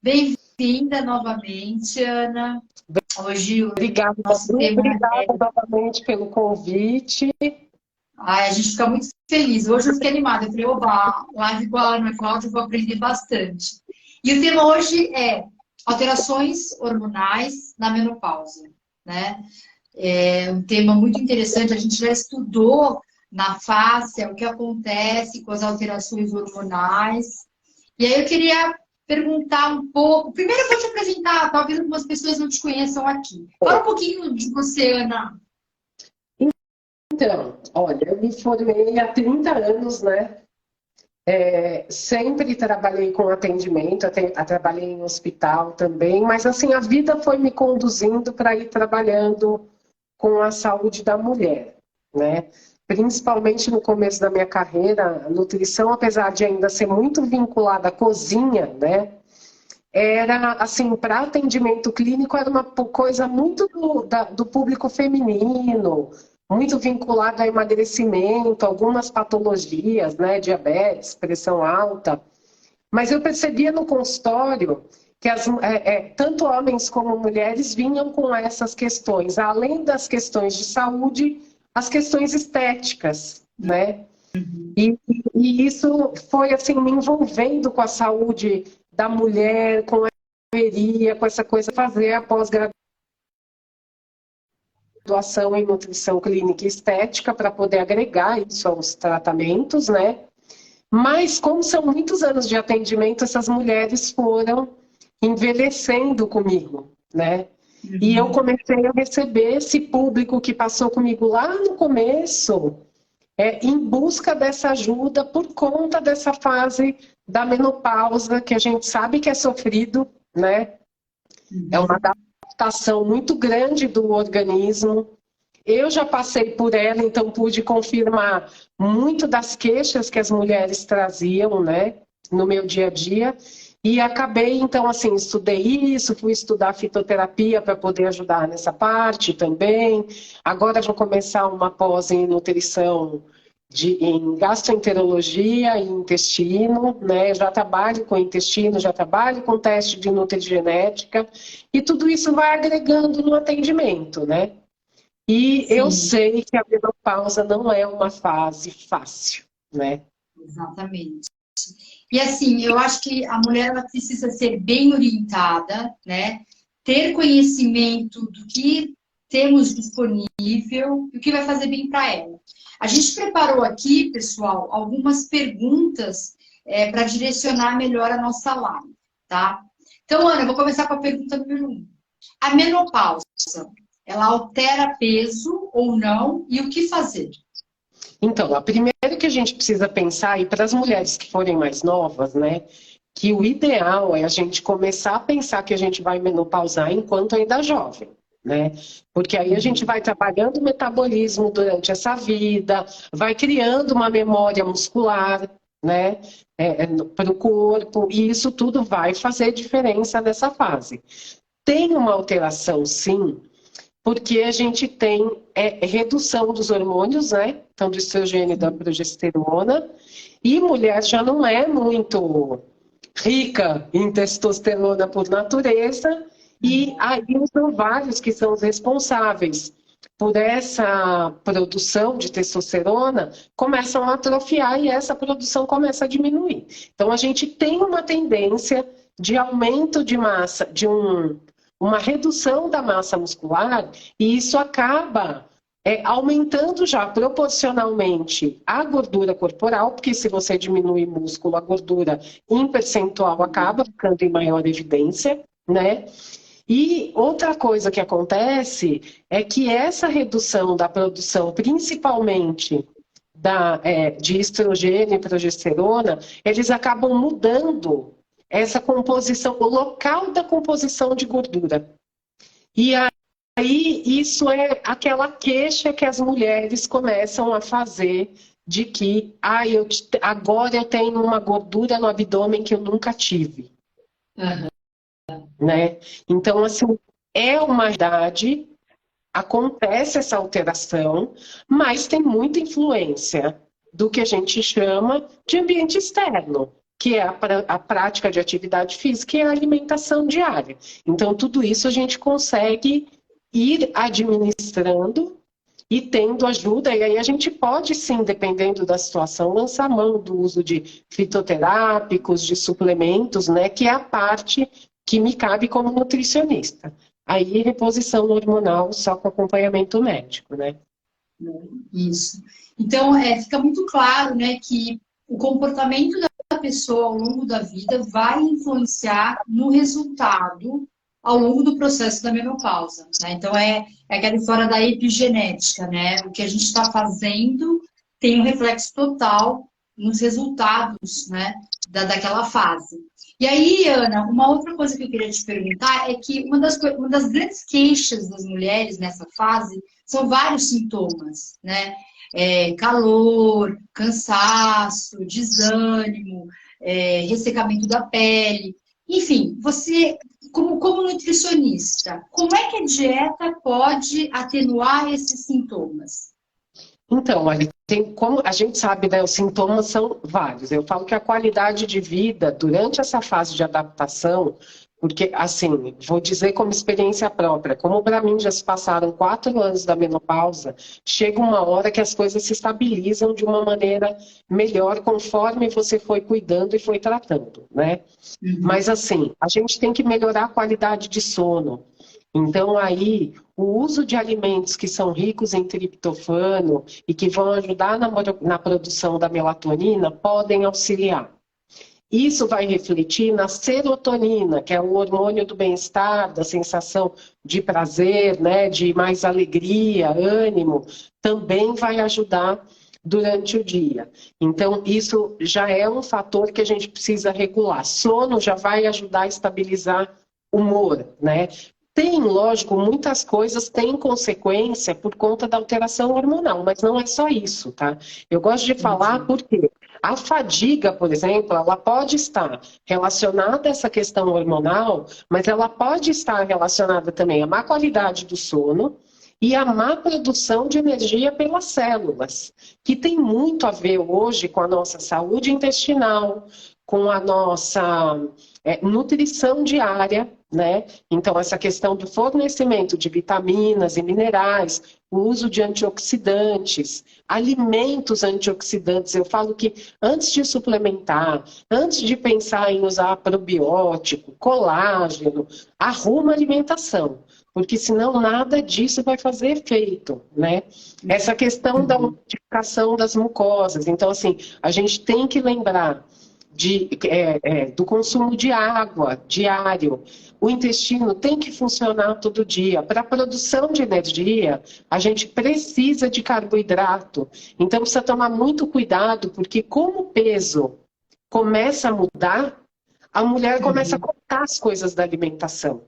Bem-vinda novamente, Ana. Hoje o Obrigada, nosso tema é... obrigada novamente pelo convite. Ai, a gente fica muito feliz. Hoje eu fiquei animada. Eu falei, oba, live com a Ana Cláudia, eu vou aprender bastante. E o tema hoje é alterações hormonais na menopausa, né? É um tema muito interessante. A gente já estudou na face o que acontece com as alterações hormonais. E aí eu queria perguntar um pouco. Primeiro eu vou te apresentar, talvez algumas pessoas não te conheçam aqui. Fala um pouquinho de você, Ana. Então, olha, eu me formei há 30 anos, né? Sempre trabalhei com atendimento, trabalhei em hospital também, mas assim, a vida foi me conduzindo para ir trabalhando com a saúde da mulher, né? Principalmente no começo da minha carreira, a nutrição, apesar de ainda ser muito vinculada à cozinha, né? Era, assim, para atendimento clínico, era uma coisa muito do público feminino, muito vinculada a emagrecimento, algumas patologias, né, diabetes, pressão alta. Mas eu percebia no consultório que tanto homens como mulheres vinham com essas questões, além das questões de saúde, as questões estéticas, né? E isso foi assim me envolvendo com a saúde da mulher, com a enfermeria, com essa coisa, fazer a pós-graduação em nutrição clínica e estética para poder agregar isso aos tratamentos, né? Mas como são muitos anos de atendimento, essas mulheres foram envelhecendo comigo, né? E eu comecei a receber esse público que passou comigo lá no começo, em busca dessa ajuda por conta dessa fase da menopausa, que a gente sabe que é sofrido, né? É uma adaptação muito grande do organismo. Eu já passei por ela, então pude confirmar muito das queixas que as mulheres traziam, né, no meu dia a dia. E acabei, então, assim, estudei isso, fui estudar fitoterapia para poder ajudar nessa parte também. Agora vou começar uma pós em nutrição em gastroenterologia e intestino, né? Já trabalho com intestino, já trabalho com teste de nutrigenética, e tudo isso vai agregando no atendimento, né? E eu Sim, sei que a menopausa não é uma fase fácil, né? exatamente. E assim, eu acho que a mulher ela precisa ser bem orientada, né? Ter conhecimento do que temos disponível e o que vai fazer bem para ela. A gente preparou aqui, pessoal, algumas perguntas para direcionar melhor a nossa live, tá? Então, Ana, eu vou começar com a pergunta número 1. A menopausa, ela altera peso ou não e o que fazer? Então, a primeira que a gente precisa pensar, e para as mulheres que forem mais novas, né? Que o ideal é a gente começar a pensar que a gente vai menopausar enquanto ainda jovem, né? Porque aí a gente vai trabalhando o metabolismo durante essa vida, vai criando uma memória muscular, né? Para o corpo, e isso tudo vai fazer diferença nessa fase. Tem uma alteração, sim, porque a gente tem redução dos hormônios, né? Então, do estrogênio e da progesterona, e mulher já não é muito rica em testosterona por natureza, e aí os ovários que são os responsáveis por essa produção de testosterona começam a atrofiar e essa produção começa a diminuir. Então a gente tem uma tendência de aumento de massa, uma redução da massa muscular, e isso acaba aumentando já proporcionalmente a gordura corporal, porque se você diminui músculo, a gordura em percentual acaba ficando em maior evidência, né? E outra coisa que acontece é que essa redução da produção, principalmente de estrogênio e progesterona, eles acabam mudando essa composição, o local da composição de gordura. E aí, isso é aquela queixa que as mulheres começam a fazer de que agora eu tenho uma gordura no abdômen que eu nunca tive, Uhum. né? Então, assim, é uma verdade, acontece essa alteração, mas tem muita influência do que a gente chama de ambiente externo. que é a prática de atividade física e a alimentação diária. Então, tudo isso a gente consegue ir administrando e tendo ajuda, e aí a gente pode sim, dependendo da situação, lançar mão do uso de fitoterápicos, de suplementos, né, que é a parte que me cabe como nutricionista. Aí, reposição hormonal só com acompanhamento médico, né? Isso. Então, fica muito claro, né, que o comportamento da pessoa ao longo da vida vai influenciar no resultado ao longo do processo da menopausa, né? Então, é aquela história da epigenética, né? O que a gente está fazendo tem um reflexo total nos resultados, né, daquela fase. E aí, Ana, uma outra coisa que eu queria te perguntar é que uma das grandes queixas das mulheres nessa fase são vários sintomas, né? Calor, cansaço, desânimo, ressecamento da pele. Enfim, você, como nutricionista, como é que a dieta pode atenuar esses sintomas? Então, olha, como a gente sabe, né, os sintomas são vários. Eu falo que a qualidade de vida durante essa fase de adaptação, porque, assim, vou dizer como experiência própria, como para mim já se passaram 4 anos da menopausa, chega uma hora que as coisas se estabilizam de uma maneira melhor conforme você foi cuidando e foi tratando, né? Uhum. Mas, assim, a gente tem que melhorar a qualidade de sono. Então, aí, o uso de alimentos que são ricos em triptofano e que vão ajudar na produção da melatonina podem auxiliar. Isso vai refletir na serotonina, que é o hormônio do bem-estar, da sensação de prazer, né, de mais alegria, ânimo, também vai ajudar durante o dia. Então, isso já é um fator que a gente precisa regular. Sono já vai ajudar a estabilizar o humor, né? Tem, lógico, muitas coisas têm consequência por conta da alteração hormonal, mas não é só isso, tá? Eu gosto de falar porque a fadiga, por exemplo, ela pode estar relacionada a essa questão hormonal, mas ela pode estar relacionada também à má qualidade do sono e à má produção de energia pelas células, que tem muito a ver hoje com a nossa saúde intestinal, com a nossa nutrição diária, né? Então, essa questão do fornecimento de vitaminas e minerais, o uso de antioxidantes, alimentos antioxidantes. Eu falo que antes de suplementar, antes de pensar em usar probiótico, colágeno, arruma a alimentação, porque senão nada disso vai fazer efeito, né? Essa questão da modificação das mucosas. Então, assim, a gente tem que lembrar do consumo de água diário. O intestino tem que funcionar todo dia. Para a produção de energia, a gente precisa de carboidrato. Então, precisa tomar muito cuidado, porque como o peso começa a mudar, a mulher começa a cortar as coisas da alimentação.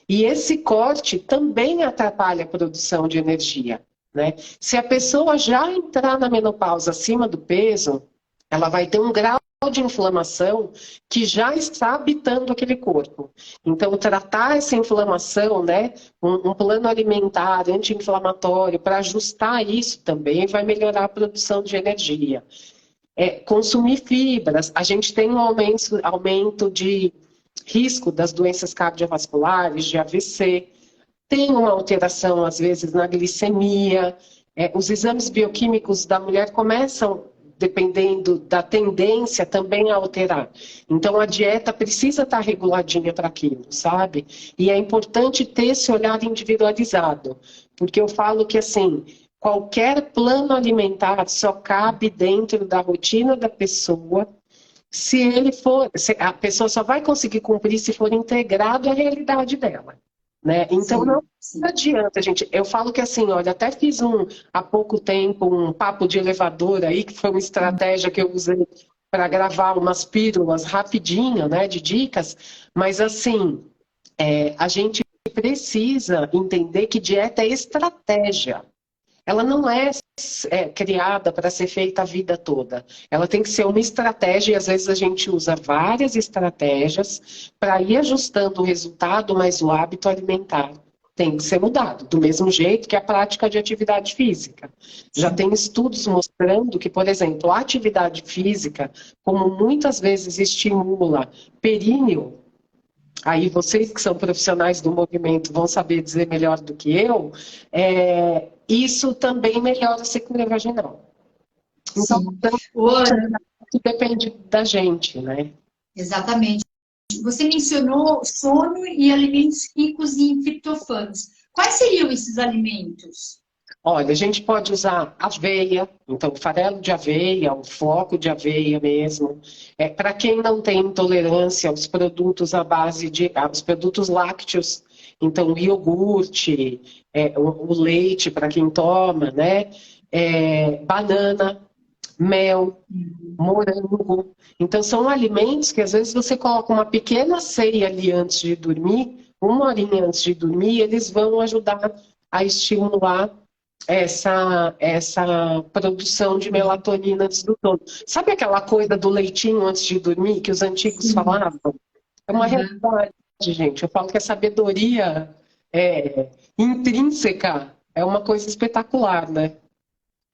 E esse corte também atrapalha a produção de energia, né? Se a pessoa já entrar na menopausa acima do peso, ela vai ter um grau de inflamação que já está habitando aquele corpo. Então, tratar essa inflamação, né, um plano alimentar anti-inflamatório para ajustar isso também vai melhorar a produção de energia. Consumir fibras, a gente tem um aumento de risco das doenças cardiovasculares, de AVC, tem uma alteração, às vezes, na glicemia, os exames bioquímicos da mulher começam, dependendo da tendência, também a alterar. Então, a dieta precisa estar reguladinha para aquilo, sabe? E é importante ter esse olhar individualizado, porque eu falo que, assim, qualquer plano alimentar só cabe dentro da rotina da pessoa, se a pessoa só vai conseguir cumprir se for integrado à realidade dela. Né? Então, não adianta, gente. Eu falo que assim, olha, até fiz há pouco tempo um papo de elevador aí, que foi uma estratégia que eu usei para gravar umas pílulas rapidinho, né, de dicas, mas assim, a gente precisa entender que dieta é estratégia. Ela não é criada para ser feita a vida toda. Ela tem que ser uma estratégia e às vezes a gente usa várias estratégias para ir ajustando o resultado, mas o hábito alimentar tem que ser mudado, do mesmo jeito que a prática de atividade física. Já tem estudos mostrando que, por exemplo, a atividade física, como muitas vezes estimula períneo, aí vocês que são profissionais do movimento vão saber dizer melhor do que eu, isso também melhora a secura vaginal. Então, depende da gente, né? Exatamente. Você mencionou sono e alimentos ricos em triptofanos. Quais seriam esses alimentos? Olha, a gente pode usar aveia, então o farelo de aveia, o floco de aveia mesmo. Para quem não tem intolerância aos produtos à base de, aos produtos lácteos, então o iogurte, o leite para quem toma, né? Banana, mel, morango. Então são alimentos que às vezes você coloca uma pequena ceia ali antes de dormir, uma horinha antes de dormir, eles vão ajudar a estimular essa produção de melatonina antes do sono. Sabe aquela coisa do leitinho antes de dormir que os antigos falavam? É uma realidade, gente. Eu falo que a sabedoria intrínseca é uma coisa espetacular, né?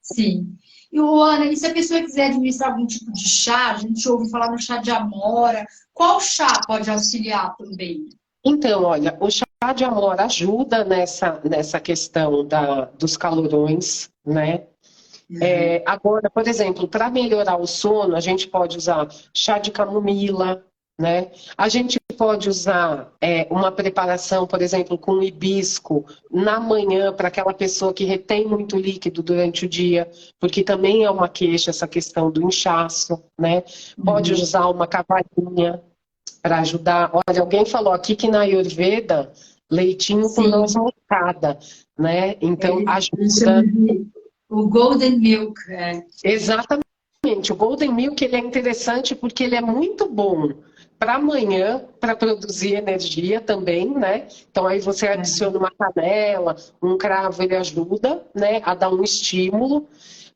Sim. E, Ana, e se a pessoa quiser administrar algum tipo de chá, a gente ouve falar no chá de amora, qual chá pode auxiliar também? Então, olha, o chá de amora ajuda nessa questão dos calorões, né? Agora, por exemplo, para melhorar o sono, a gente pode usar chá de camomila, né? A gente pode usar uma preparação, por exemplo, com hibisco na manhã para aquela pessoa que retém muito líquido durante o dia, porque também é uma queixa essa questão do inchaço, né? Pode usar uma cavalinha para ajudar. Olha, alguém falou aqui que na Ayurveda, leitinho com noz moscada, né? Então, ajuda. O Golden Milk. Exatamente. O Golden Milk ele é interessante porque ele é muito bom para amanhã, para produzir energia também, né? Então aí você adiciona uma canela, um cravo, ele ajuda, né, a dar um estímulo.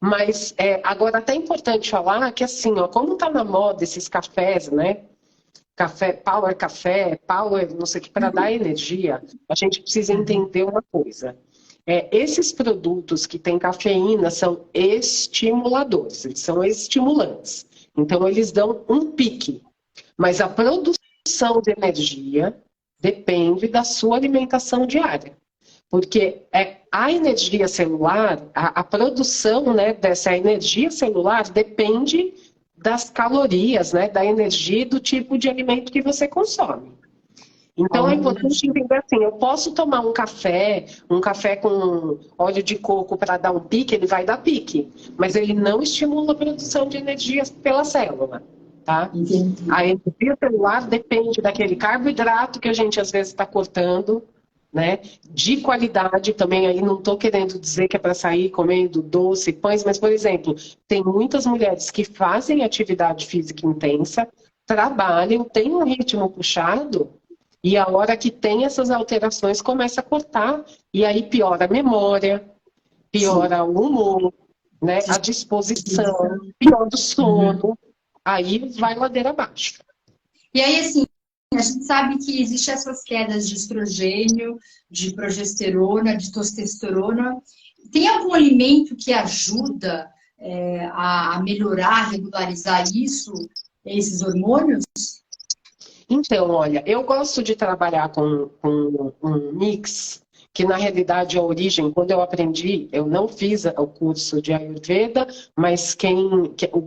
Mas agora até é importante falar que assim, ó, como tá na moda esses cafés, né? Café, power, não sei o que, para dar energia, a gente precisa entender uma coisa. Esses produtos que têm cafeína são estimuladores, eles são estimulantes. Então, eles dão um pique. Mas a produção de energia depende da sua alimentação diária. Porque a energia celular, a produção, né, dessa energia celular depende das calorias, né, da energia e do tipo de alimento que você consome. Então é importante entender assim, eu posso tomar um café com óleo de coco para dar um pique, ele vai dar pique, mas ele não estimula a produção de energia pela célula, tá? Entendi. A energia celular depende daquele carboidrato que a gente às vezes está cortando, né? De qualidade também, aí não estou querendo dizer que é para sair comendo doce, pães, mas, por exemplo, tem muitas mulheres que fazem atividade física intensa, trabalham, têm um ritmo puxado, e a hora que tem essas alterações começa a cortar, e aí piora a memória, piora o humor, né? A disposição, piora o sono, aí vai ladeira abaixo. E aí, assim, a gente sabe que existem essas quedas de estrogênio, de progesterona, de testosterona. Tem algum alimento que ajuda a melhorar, regularizar isso, esses hormônios? Então, olha, eu gosto de trabalhar com um mix, que na realidade a origem, quando eu aprendi, eu não fiz o curso de Ayurveda, mas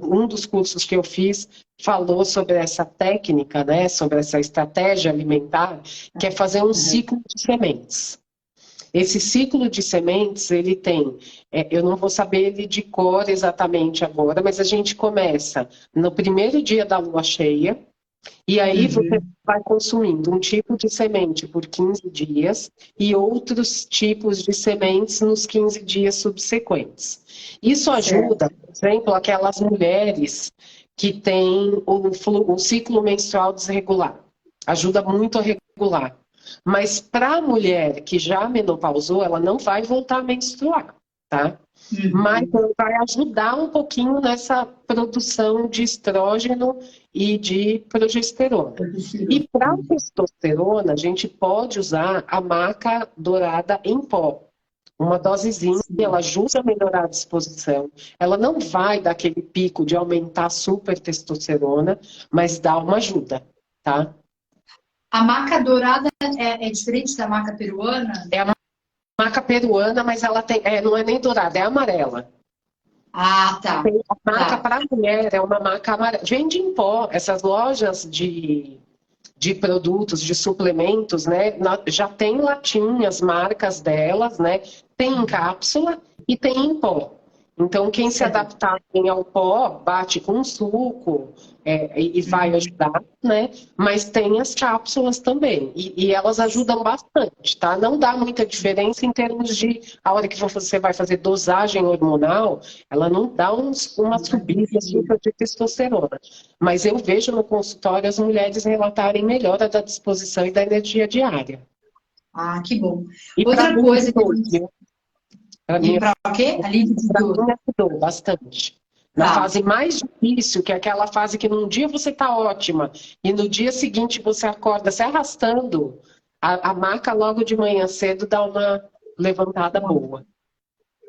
um dos cursos que eu fiz falou sobre essa técnica, né, sobre essa estratégia alimentar, que é fazer um ciclo de sementes. Esse ciclo de sementes, ele tem, eu não vou saber ele de cor exatamente agora, mas a gente começa no primeiro dia da lua cheia, e aí você vai consumindo um tipo de semente por 15 dias e outros tipos de sementes nos 15 dias subsequentes. Isso ajuda, por exemplo, aquelas mulheres que têm o ciclo menstrual desregular. Ajuda muito a regular. Mas para a mulher que já menopausou, ela não vai voltar a menstruar. tá? Mas vai ajudar um pouquinho nessa produção de estrógeno e de progesterona. E para a testosterona, a gente pode usar a maca dourada em pó. Uma dosezinha, ela ajuda a melhorar a disposição. Ela não vai dar aquele pico de aumentar a super testosterona, mas dá uma ajuda, tá? A maca dourada é diferente da maca peruana? É a maca peruana, mas ela tem, não é nem dourada, é amarela. Ah, tá. A maca para mulher é uma maca amarela. Vende em pó. Essas lojas de produtos, de suplementos, né? Já tem latinhas, marcas delas, né? Tem em cápsula e tem em pó. Então, quem se adaptar bem ao pó, bate com suco e vai ajudar, né? Mas tem as cápsulas também. E elas ajudam bastante, tá? Não dá muita diferença em termos de... A hora que você vai fazer dosagem hormonal, ela não dá uma subida super de testosterona. Mas eu vejo no consultório as mulheres relatarem melhora da disposição e da energia diária. Ah, que bom. E outra coisa que... Para mim, o quê? Alívio de dor. Ajudou bastante. Na fase mais difícil, que é aquela fase que num dia você está ótima e no dia seguinte você acorda se arrastando, a maca logo de manhã cedo dá uma levantada boa.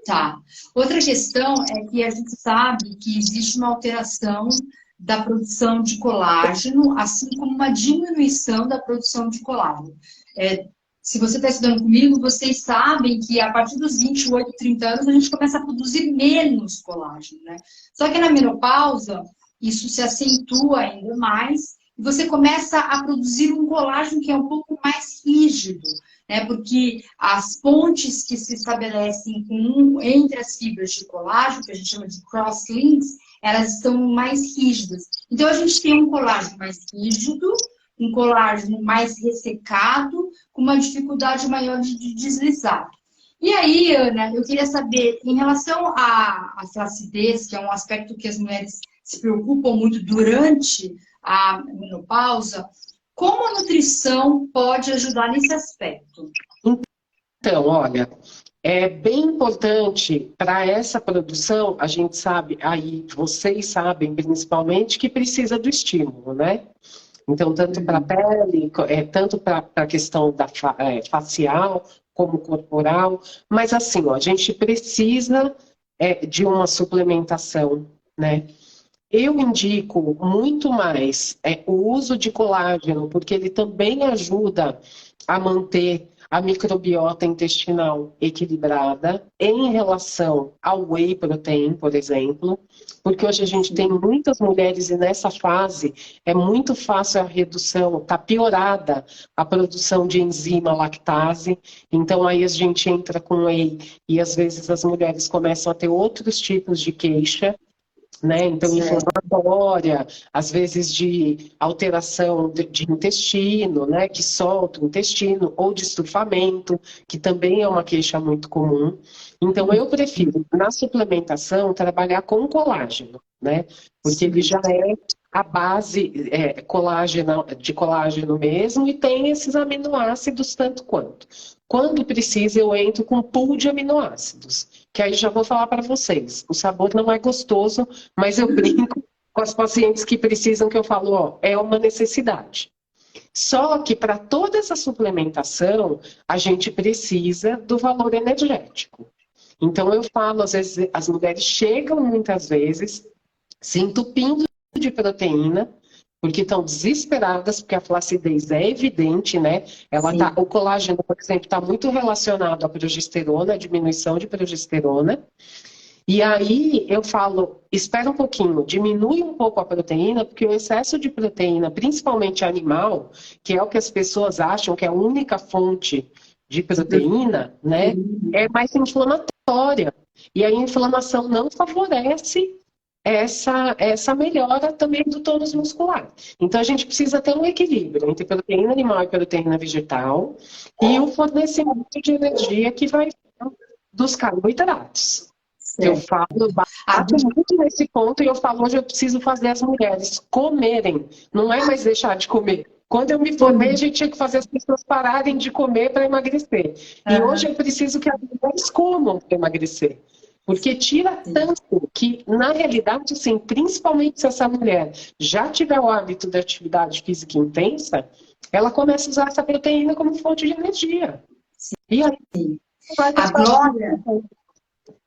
Tá. Outra questão é que a gente sabe que existe uma alteração da produção de colágeno, assim como uma diminuição da produção de colágeno. Se você está estudando comigo, vocês sabem que a partir dos 28, 30 anos, a gente começa a produzir menos colágeno, né? Só que na menopausa, isso se acentua ainda mais, e você começa a produzir um colágeno que é um pouco mais rígido, né? Porque as pontes que se estabelecem entre as fibras de colágeno, que a gente chama de cross-links, elas estão mais rígidas. Então, a gente tem um colágeno mais rígido, um colágeno mais ressecado, com uma dificuldade maior de deslizar. E aí, Ana, eu queria saber, em relação à flacidez, que é um aspecto que as mulheres se preocupam muito durante a menopausa, como a nutrição pode ajudar nesse aspecto? Então, olha, é bem importante para essa produção, a gente sabe, aí vocês sabem principalmente, que precisa do estímulo, né? Então, tanto para a pele, tanto para a questão da facial, como corporal. Mas assim, ó, a gente precisa de uma suplementação, né? Eu indico muito mais o uso de colágeno, porque ele também ajuda a manter a microbiota intestinal equilibrada em relação ao whey protein, por exemplo, porque hoje a gente tem muitas mulheres e nessa fase é muito fácil a redução, está piorada a produção de enzima lactase, então aí a gente entra com whey e às vezes as mulheres começam a ter outros tipos de queixa, né? Então, inflamatória, às vezes de alteração de intestino, né? Que solta o intestino, ou de estufamento, que também é uma queixa muito comum. Então, eu prefiro, na suplementação, trabalhar com colágeno, né? Porque ele já é a base de colágeno mesmo e tem esses aminoácidos tanto quanto. Quando precisa, eu entro com pool de aminoácidos, que aí já vou falar para vocês. O sabor não é gostoso, mas eu brinco com as pacientes que precisam, que eu falo, ó, é uma necessidade. Só que para toda essa suplementação, a gente precisa do valor energético. Então eu falo, às vezes, as mulheres chegam muitas vezes se entupindo de proteína, porque estão desesperadas, porque a flacidez é evidente, né? O colágeno, por exemplo, está muito relacionado à progesterona, à diminuição de progesterona. E aí eu falo, espera um pouquinho, diminui um pouco a proteína, porque o excesso de proteína, principalmente animal, que é o que as pessoas acham que é a única fonte de proteína, né? É mais inflamatória. E a inflamação não favorece essa melhora também do tônus muscular. Então, a gente precisa ter um equilíbrio entre proteína animal e proteína vegetal e o fornecimento de energia que vai dos carboidratos. Eu bato muito nesse ponto e eu falo, hoje eu preciso fazer as mulheres comerem, não é mais deixar de comer. Quando eu me formei, a gente tinha que fazer as pessoas pararem de comer para emagrecer. E hoje eu preciso que as mulheres comam para emagrecer. Porque tira tanto que, na realidade, assim, principalmente se essa mulher já tiver o hábito da atividade física intensa, ela começa a usar essa proteína como fonte de energia. E aí, vai A Glória,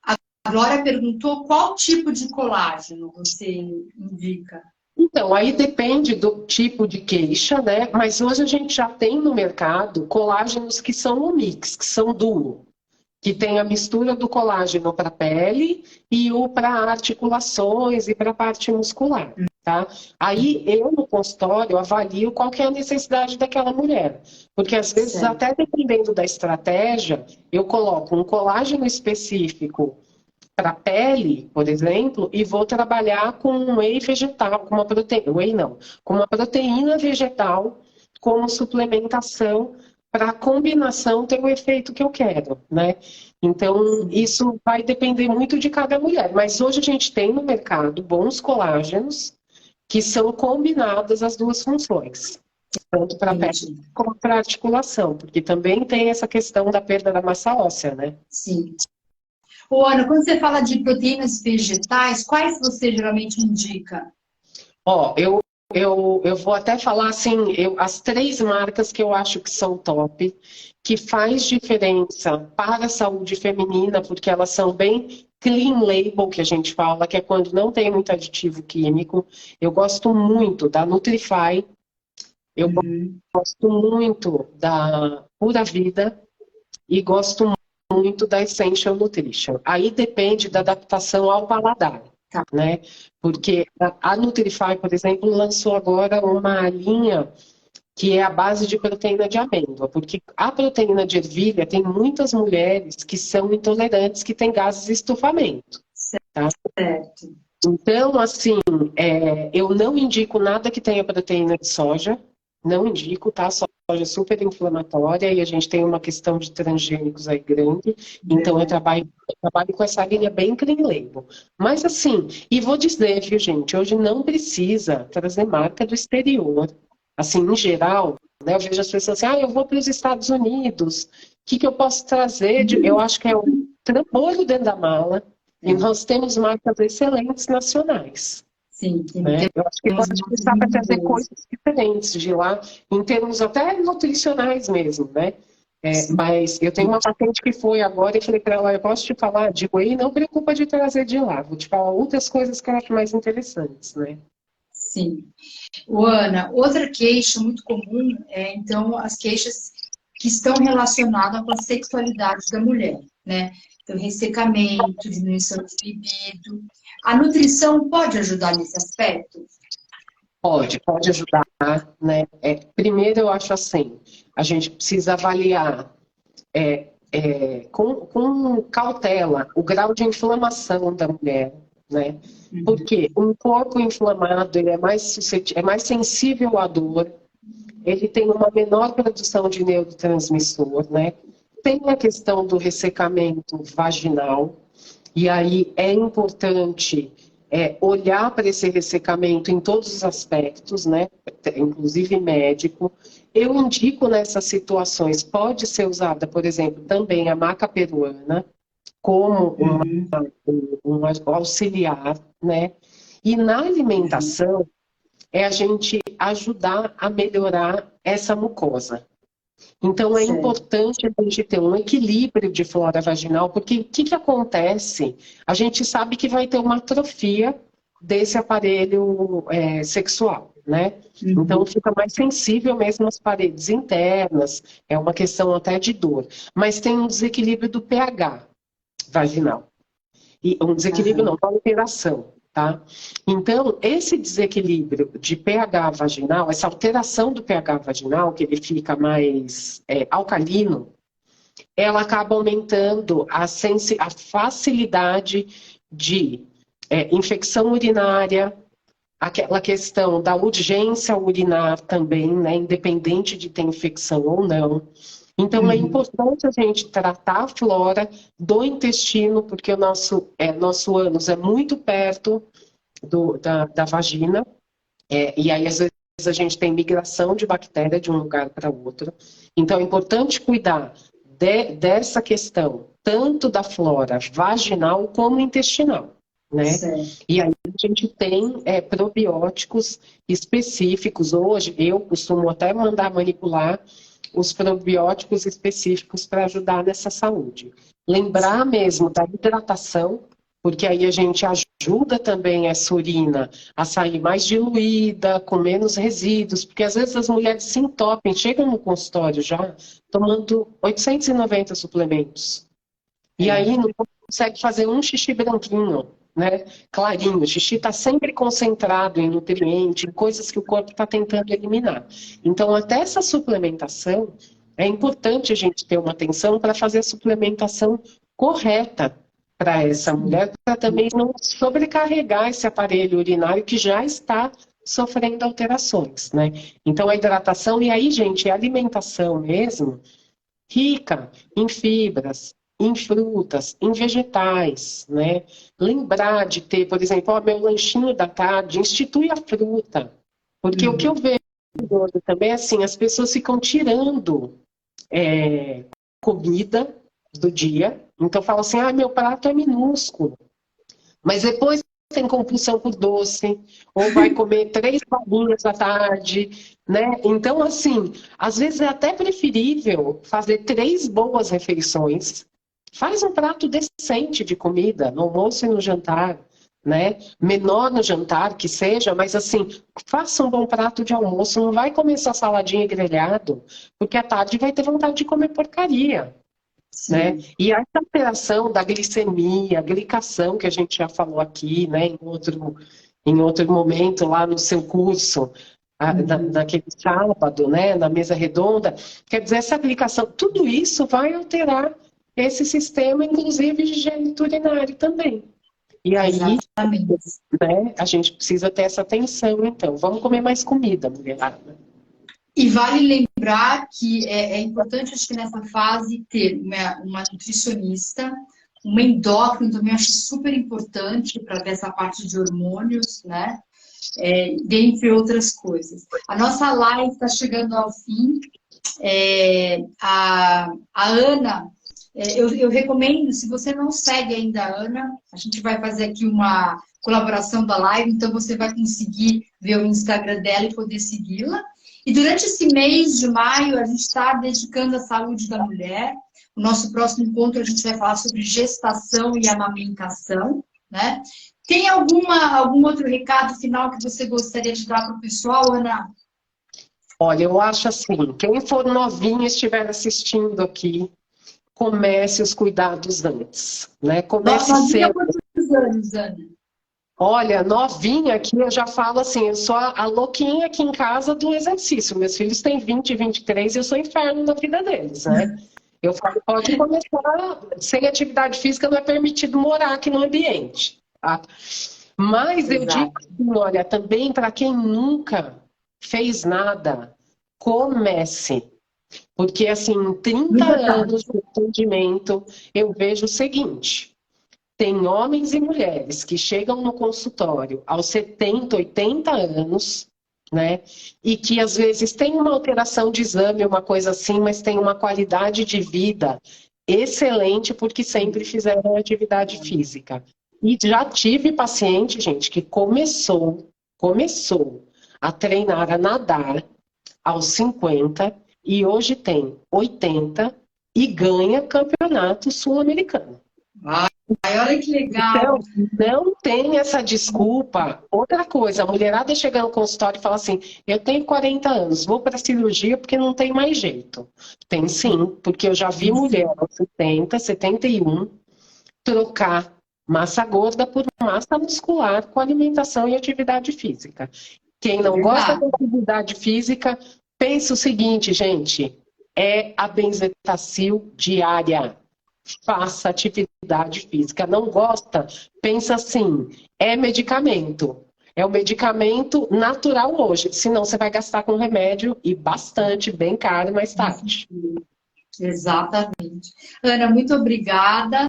a Glória perguntou qual tipo de colágeno você indica. então, aí depende do tipo de queixa, né? Mas hoje a gente já tem no mercado colágenos que são um mix, que são duo, que tem a mistura do colágeno para a pele e o para articulações e para a parte muscular, tá? Aí eu no consultório avalio qual que é a necessidade daquela mulher, porque às vezes até dependendo da estratégia, eu coloco um colágeno específico para a pele, por exemplo, e vou trabalhar com um whey vegetal, com uma proteína, whey não, com uma proteína vegetal como suplementação para a combinação ter o efeito que eu quero, né? Então, isso vai depender muito de cada mulher. Mas hoje a gente tem no mercado bons colágenos que são combinadas as duas funções, tanto para a pele como para a articulação, porque também tem essa questão da perda da massa óssea, né? Sim. Ô, Ana, quando você fala de proteínas vegetais, quais você geralmente indica? Ó, eu vou até falar assim, as 3 marcas que eu acho que são top, que faz diferença para a saúde feminina, porque elas são bem clean label, que a gente fala, que é quando não tem muito aditivo químico. Eu gosto muito da Nutrify, eu gosto muito da Pura Vida e gosto muito da Essential Nutrition. Aí depende da adaptação ao paladar, né? Porque a Nutrify, por exemplo, lançou agora uma linha que é a base de proteína de amêndoa, porque a proteína de ervilha tem muitas mulheres que são intolerantes, que têm gases de estufamento. Tá? Certo. Então, assim, eu não indico nada que tenha proteína de soja, não indico, tá? Soja é super inflamatória e a gente tem uma questão de transgênicos aí grande, então eu trabalho com essa linha bem clean label. Mas assim, e vou dizer, viu, gente, hoje não precisa trazer marca do exterior. Assim, em geral, né, eu vejo as pessoas assim, eu vou para os Estados Unidos, o que eu posso trazer? Eu acho que é um trambolho dentro da mala, e nós temos marcas excelentes nacionais. Sim, né? Eu acho que pode começar a trazer coisas diferentes de lá, em termos até nutricionais mesmo, né? Mas eu tenho uma patente que foi agora e falei para ela, eu posso te falar de whey, não preocupa de trazer de lá, vou te falar outras coisas que eu acho mais interessantes, né? Sim. Ana, outra queixa muito comum é, então, as queixas que estão relacionadas com a sexualidade da mulher, né? Então, ressecamento, diminuição de libido. A nutrição pode ajudar nesse aspecto? Pode ajudar, né? Primeiro, eu acho assim, a gente precisa avaliar com cautela o grau de inflamação da mulher, né? Porque um corpo inflamado ele é mais sensível à dor, ele tem uma menor produção de neurotransmissor, né? Tem a questão do ressecamento vaginal, e aí é importante olhar para esse ressecamento em todos os aspectos, né? Inclusive médico. Eu indico nessas situações, pode ser usada, por exemplo, também a maca peruana, como um auxiliar, né? E na alimentação, é a gente ajudar a melhorar essa mucosa. Então, é importante a gente ter um equilíbrio de flora vaginal, porque o que acontece? A gente sabe que vai ter uma atrofia desse aparelho sexual, né? Então, fica mais sensível mesmo às paredes internas, é uma questão até de dor. Mas tem um desequilíbrio do pH vaginal. E um desequilíbrio não, uma alteração. Tá? Então, esse desequilíbrio de pH vaginal, essa alteração do pH vaginal, que ele fica mais alcalino, ela acaba aumentando a facilidade de infecção urinária, aquela questão da urgência urinar também, né, independente de ter infecção ou não. Então, é importante a gente tratar a flora do intestino, porque o nosso ânus é muito perto da vagina, e aí, às vezes, a gente tem migração de bactéria de um lugar para outro. Então, é importante cuidar dessa questão, tanto da flora vaginal como intestinal, né? Certo. E aí a gente tem probióticos específicos. Hoje, eu costumo até mandar manipular os probióticos específicos para ajudar nessa saúde. Lembrar mesmo da hidratação, porque aí a gente ajuda também essa urina a sair mais diluída, com menos resíduos, porque às vezes as mulheres se entopem, chegam no consultório já tomando 890 suplementos. E aí não consegue fazer um xixi branquinho, né? Clarinho. O xixi está sempre concentrado em nutriente, em coisas que o corpo está tentando eliminar. Então, até essa suplementação, é importante a gente ter uma atenção para fazer a suplementação correta para essa mulher, para também não sobrecarregar esse aparelho urinário que já está sofrendo alterações, né? Então, a hidratação, e aí, gente, a alimentação mesmo, rica em fibras, em frutas, em vegetais, né? Lembrar de ter, por exemplo, meu lanchinho da tarde, institui a fruta. Porque o que eu vejo também é assim, as pessoas ficam tirando comida do dia, então falam assim, meu prato é minúsculo. Mas depois tem compulsão por doce, ou vai comer 3 balinhas à tarde, né? Então, assim, às vezes é até preferível fazer 3 boas refeições. Faz um prato decente de comida, no almoço e no jantar, né? Menor no jantar, que seja, mas assim, faça um bom prato de almoço, não vai comer só saladinha e grelhado, porque à tarde vai ter vontade de comer porcaria. Né? E essa alteração da glicemia, a glicação, que a gente já falou aqui, né, em outro momento lá no seu curso, naquele sábado, né, na mesa redonda, quer dizer, essa glicação, tudo isso vai alterar esse sistema, inclusive de gênito urinário também. E aí, né, a gente precisa ter essa atenção, então. Vamos comer mais comida, mulherada. E vale lembrar que é importante, acho que nessa fase, ter uma nutricionista, uma endócrina também, acho super importante para ver essa parte de hormônios, né? Dentre outras coisas. A nossa live está chegando ao fim. A Ana, eu recomendo, se você não segue ainda a Ana, a gente vai fazer aqui uma colaboração da live, então você vai conseguir ver o Instagram dela e poder segui-la. E durante esse mês de maio, a gente está dedicando à saúde da mulher. O nosso próximo encontro, a gente vai falar sobre gestação e amamentação, né? Tem algum outro recado final que você gostaria de dar para o pessoal, Ana? Olha, eu acho assim, quem for novinho e estiver assistindo aqui, comece os cuidados antes, né? Comece cedo. Quantos anos, Ana? Olha, novinha aqui, eu já falo assim, eu sou a louquinha aqui em casa do exercício. Meus filhos têm 20, 23 e eu sou inferno na vida deles, né? Eu falo, pode começar, sem atividade física não é permitido morar aqui no ambiente, tá? Mas eu digo assim, olha, também para quem nunca fez nada, comece. Porque assim, em 30 anos de atendimento, eu vejo o seguinte... Tem homens e mulheres que chegam no consultório aos 70, 80 anos, né? E que às vezes tem uma alteração de exame, uma coisa assim, mas tem uma qualidade de vida excelente porque sempre fizeram atividade física. E já tive paciente, gente, que começou a treinar a nadar aos 50 e hoje tem 80 e ganha campeonato sul-americano. Olha que legal. Então, não tem essa desculpa. Outra coisa, a mulherada chega no consultório e fala assim, eu tenho 40 anos, vou para a cirurgia porque não tem mais jeito. Tem sim, porque eu já vi mulher aos 70, 71, trocar massa gorda por massa muscular com alimentação e atividade física. Quem não gosta de atividade física, pensa o seguinte, gente, é a benzetacil diária. Faça atividade física. Não gosta? Pensa assim, é medicamento. É um medicamento natural hoje. Senão você vai gastar com remédio e bastante, bem caro mais tarde. Exatamente. Ana, muito obrigada.